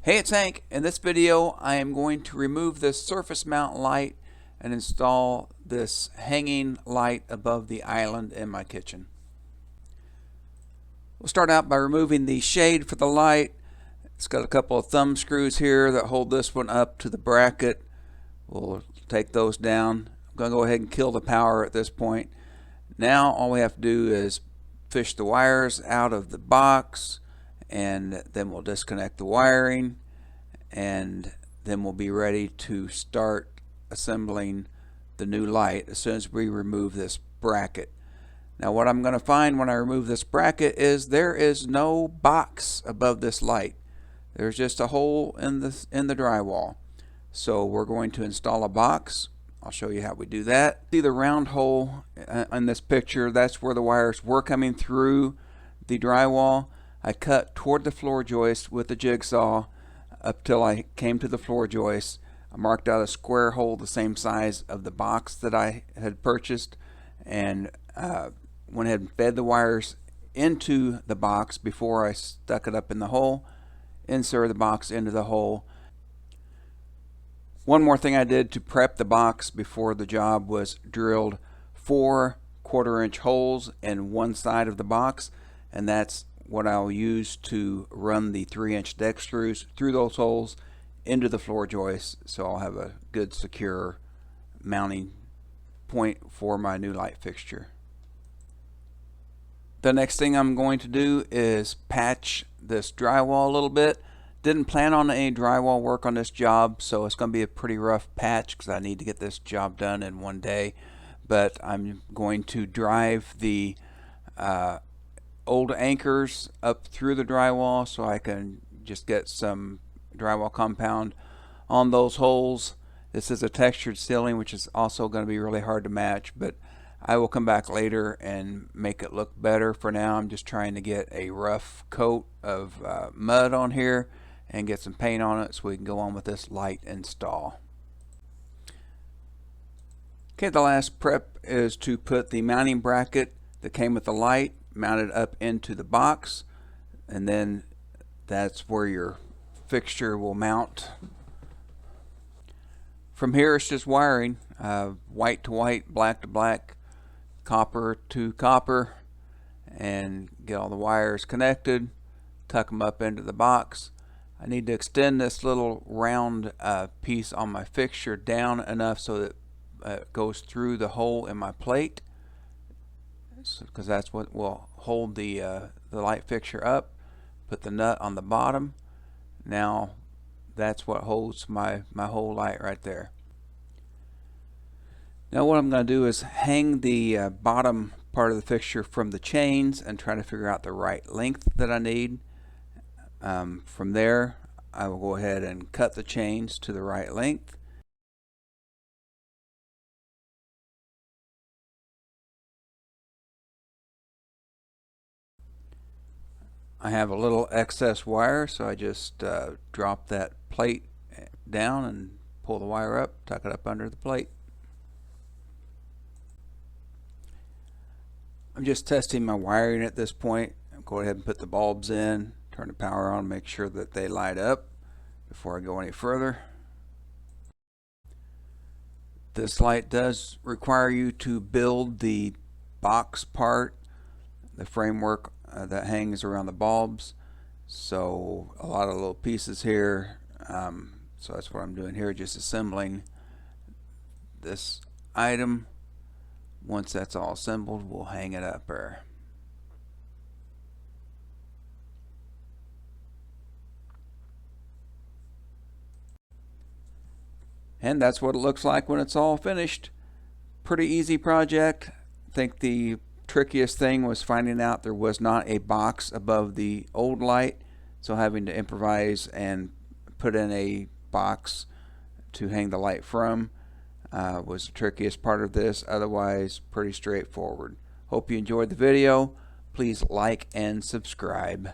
Hey, it's Hank. In this video, I am going to remove this surface mount light and install this hanging light above the island in my kitchen. We'll start out by removing the shade for the light. It's got a couple of thumb screws here that hold this one up to the bracket. We'll take those down. I'm going to go ahead and kill the power at this point. Now all we have to do is fish the wires out of the box, and then we'll disconnect the wiring, and then we'll be ready to start assembling the new light as soon as we remove this bracket. Now what I'm going to find when I remove this bracket is there is no box above this light. There's just a hole in the drywall. So we're going to install a box. I'll show you how we do that. See the round hole in this picture? That's where the wires were coming through the drywall. I cut toward the floor joist with the jigsaw up till I came to the floor joist. I marked out a square hole the same size of the box that I had purchased, and went ahead and fed the wires into the box before I stuck it up in the hole. Insert the box into the hole. One more thing I did to prep the box before the job was drilled 4 1/4-inch holes in one side of the box, and that's what I'll use to run the 3-inch deck screws through those holes into the floor joist, so I'll have a good secure mounting point for my new light fixture. The next thing I'm going to do is patch this drywall a little bit. Didn't plan on any drywall work on this job, so it's going to be a pretty rough patch because I need to get this job done in one day. But I'm going to drive the old anchors up through the drywall so I can just get some drywall compound on those holes. This is a textured ceiling, which is also going to be really hard to match, but I will come back later and make it look better. For now, I'm just trying to get a rough coat of mud on here and get some paint on it so we can go on with this light install. Okay, the last prep is to put the mounting bracket that came with the light mounted up into the box, and then that's where your fixture will mount. From here it's just wiring, white to white, black to black, copper to copper, and get all the wires connected, tuck them up into the box. I need to extend this little round piece on my fixture down enough so that it goes through the hole in my plate, because that's what will hold the light fixture up. Put the nut on the bottom. Now that's what holds my whole light right there. Now what I'm going to do is hang the bottom part of the fixture from the chains and try to figure out the right length that I need. From there I will go ahead and cut the chains to the right length. I have a little excess wire, so I just drop that plate down and pull the wire up, tuck it up under the plate. I'm just testing my wiring at this point. I'll go ahead and put the bulbs in, turn the power on, make sure that they light up before I go any further. This light does require you to build the box part, the framework that hangs around the bulbs, so a lot of little pieces here, so that's what I'm doing here, just assembling this item. Once that's all assembled, we'll hang it up there. And that's what it looks like when it's all finished. Pretty easy project. I think the trickiest thing was finding out there was not a box above the old light, so having to improvise and put in a box to hang the light from was the trickiest part of this. Otherwise, pretty straightforward. Hope you enjoyed the video. Please like and subscribe.